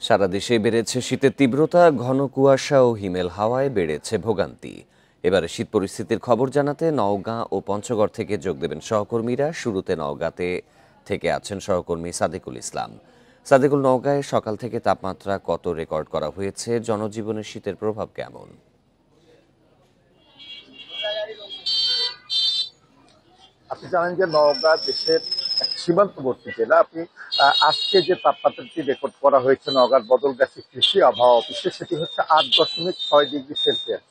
সারা দেশে বেড়েছে শীতের তীব্রতা, ঘন কুয়াশা ও হিমেল হাওয়ায় বেড়েছে ভোগান্তি। এবারে শীত পরিস্থিতির খবর জানাতে নওগাঁ ও পঞ্চগড় থেকে যোগ দেবেন সহকর্মীরা। শুরুতে নওগাঁতে থেকে আছেন সহকর্মী সাদেকুল ইসলাম। সাদেকুল, নওগাঁয় সকাল থেকে তাপমাত্রা কত রেকর্ড করা হয়েছে? জনজীবনে শীতের প্রভাব কেমন? আপনি জানেন যে নওগাঁ দেশের এক সীমান্তবর্তী জেলা। আপনি আজকে যে তাপমাত্রাটি রেকর্ড করা হয়েছে নওগাঁর বদলগাছি কৃষি আবহাওয়া অফিসে, সেটি হচ্ছে 8.6 ডিগ্রি সেলসিয়াস,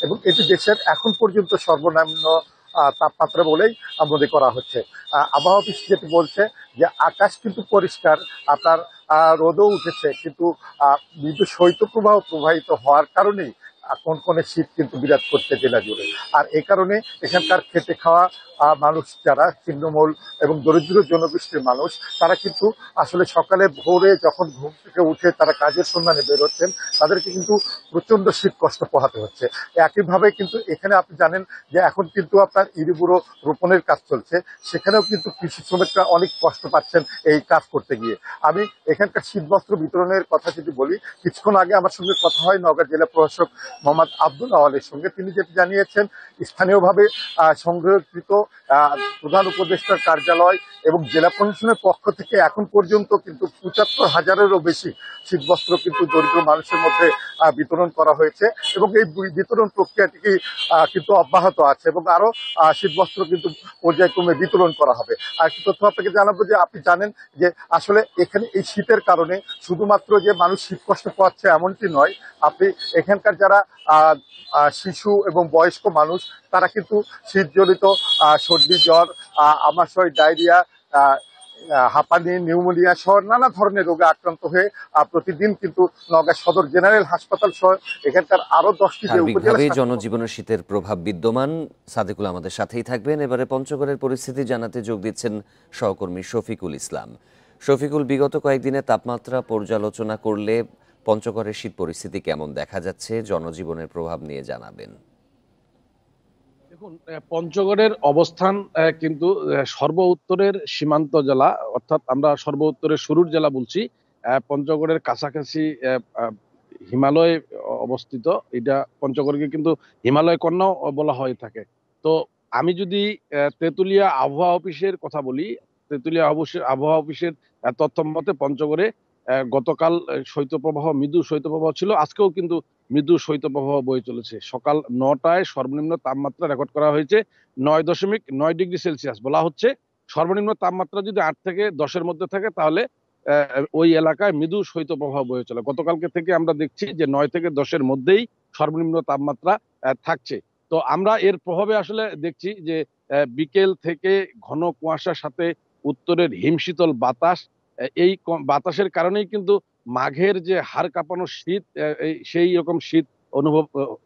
এবং এটি দেশের এখন পর্যন্ত সর্বনিম্ন তাপমাত্রা বলেই মনে করা হচ্ছে। আবহাওয়া অফিস যেটি বলছে যে আকাশ কিন্তু পরিষ্কার, আপনার রোদও উঠেছে, কিন্তু মৃদু শৈত্যপ্রবাহ প্রবাহিত হওয়ার কারণেই কনকনে শীত কিন্তু বিরাজ করছে জেলা জুড়ে। আর এই কারণে এখানকার খেটে খাওয়া মানুষ যারা ছিন্নমূল এবং দরিদ্র জনগোষ্ঠীর মানুষ, তারা কিন্তু আসলে সকালে ভোরে যখন ঘুম থেকে উঠে তারা কাজের সন্ধানে বেরোচ্ছেন, তাদেরকে কিন্তু প্রচন্ড শীত কষ্ট পোহাতে হচ্ছে। একইভাবে কিন্তু এখানে আপনি জানেন যে এখন কিন্তু আপনার ইরিবুড়ো রোপণের কাজ চলছে, সেখানেও কিন্তু কৃষি শ্রমিকরা অনেক কষ্ট পাচ্ছেন এই কাজ করতে গিয়ে। আমি এখানকার শীতবস্ত্র বিতরণের কথা যদি বলি, কিছুক্ষণ আগে আমার সঙ্গে কথা হয় নওগাঁ জেলা প্রশাসক মোহাম্মদ আব্দুল আওয়ালের সঙ্গে। তিনি যেটি জানিয়েছেন, স্থানীয়ভাবে সংগ্রহকৃত প্রধান উপদেষ্টার কার্যালয় এবং জেলা প্রশাসনের পক্ষ থেকে এখন পর্যন্ত কিন্তু ৭৫,০০০-এরও বেশি শীতবস্ত্র কিন্তু দরিদ্র মানুষের মধ্যে বিতরণ করা হয়েছে, এবং এই বিতরণ প্রক্রিয়াটি কিন্তু অব্যাহত আছে, এবং আরো শীতবস্ত্র কিন্তু পর্যায়ক্রমে বিতরণ করা হবে। আর একটি তথ্য আপনাকে জানাবো যে আপনি জানেন যে আসলে এখানে এই শীতের কারণে শুধুমাত্র যে মানুষ শীত কষ্ট পাচ্ছে এমনটি নয়, আপনি এখানকার যারা শিশু এবং বয়স্ক মানুষ, তারা কিন্তু শীতজনিত সর্দি, জ্বর, আমাশয়, ডায়রিয়া, হাঁপানি, নিউমোনিয়া সহ নানা ধরনের রোগে আক্রান্ত হয়ে প্রতিদিন কিন্তু নওগাঁ সদর জেনারেল হাসপাতাল সহ এখানকার আরো 10টি যে উপজেলা জনজীবনে শীতের প্রভাব বিদ্যমান। সাদেকুল আমাদের সাথেই থাকবেন। এবারে পঞ্চগড়ের পরিস্থিতি জানাতে যোগ দিচ্ছেন সহকর্মী শফিকুল ইসলাম। শফিকুল, বিগত কয়েকদিনে তাপমাত্রা পর্যালোচনা করলে পঞ্চগড়ের শীত পরিস্থিতি কেমন দেখা যাচ্ছে? জনজীবনের প্রভাব নিয়ে জানাবেন। দেখুন, পঞ্চগড়ের অবস্থান কিন্তু সর্ব উত্তরের সীমান্ত জেলা, অর্থাৎ আমরা সর্ব উত্তরের শুরুর জেলা বলছি। পঞ্চগড়ের কাছাকাছি হিমালয় অবস্থিত। এটা পঞ্চগড়কে কিন্তু হিমালয় কন্যাও বলা হয়ে থাকে। তো আমি যদি তেঁতুলিয়া আবহাওয়া অফিসের কথা বলি, তেঁতুলিয়া আবহাওয়া অফিসের তথ্য মতে পঞ্চগড়ে গতকাল শৈত্যপ্রবাহ, মৃদু শৈত্যপ্রবাহ ছিল। আজকেও কিন্তু মৃদু শৈত্যপ্রবাহ বয়ে চলেছে। সকাল ৯টায় সর্বনিম্ন তাপমাত্রা রেকর্ড করা হয়েছে ৯.৯ ডিগ্রি সেলসিয়াস। বলা হচ্ছে সর্বনিম্ন তাপমাত্রা যদি ৮ থেকে ১০-এর মধ্যে থাকে, তাহলে ওই এলাকায় মৃদু শৈত্যপ্রবাহ বয়ে চলে। গতকালকে থেকে আমরা দেখছি যে ৯ থেকে ১০-এর মধ্যেই সর্বনিম্ন তাপমাত্রা থাকছে। তো আমরা এর প্রভাবে আসলে দেখছি যে বিকেল থেকে ঘন কুয়াশার সাথে উত্তরের হিমশীতল বাতাস, এই বাতাসের কারণেই কিন্তু মাঘের যে হাড় কাঁপানো শীত, সেই রকম শীত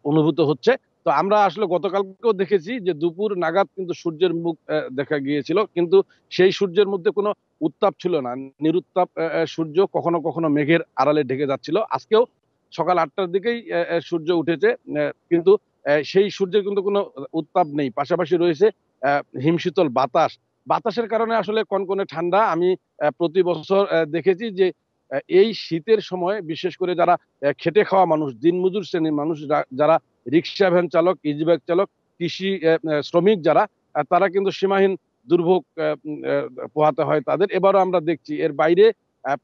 অনুভূত হচ্ছে। তো আমরা আসলে গতকালকেও দেখেছি যে দুপুর নাগাদ কিন্তু সূর্যের মুখ দেখা গিয়েছিল, কিন্তু সেই সূর্যের মধ্যে কোনো উত্তাপ ছিল না। নিরুত্তাপ সূর্য কখনো কখনো মেঘের আড়ালে ঢেকে যাচ্ছিল। আজকেও সকাল ৮টার দিকেই সূর্য উঠেছে, কিন্তু সেই সূর্যের কিন্তু কোনো উত্তাপ নেই। পাশাপাশি রয়েছে হিমশীতল বাতাস। বাতাসের কারণে আসলে কনকনে ঠান্ডা। আমি প্রতি বছর দেখেছি যে এই শীতের সময় বিশেষ করে যারা খেটে খাওয়া মানুষ, দিনমজুর শ্রেণীর মানুষ, যারা রিক্সা ভ্যান চালক, ইজিবাইক চালক, কৃষি শ্রমিক যারা, তারা কিন্তু সীমাহীন দুর্ভোগ পোহাতে হয় তাদের। এবারও আমরা দেখছি। এর বাইরে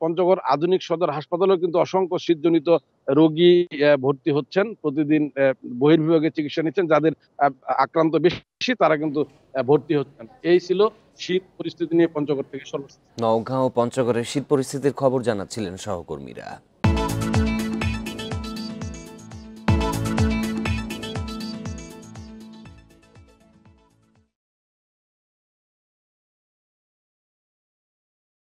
পঞ্চগড় আধুনিক সদর হাসপাতালেও কিন্তু অসংখ্য শীতজনিত রোগী ভর্তি হচ্ছেন। প্রতিদিন বহির্বিভাগে চিকিৎসা নিচ্ছেন। যাদের আক্রান্ত বেশি, তারা কিন্তু ভর্তি হচ্ছেন। এই ছিল শীত পরিস্থিতি নিয়ে পঞ্চগড় থেকে সর্বশেষ। নওগাঁ ও পঞ্চগড়ের শীত পরিস্থিতির খবর জানাচ্ছিলেন সহকর্মীরা।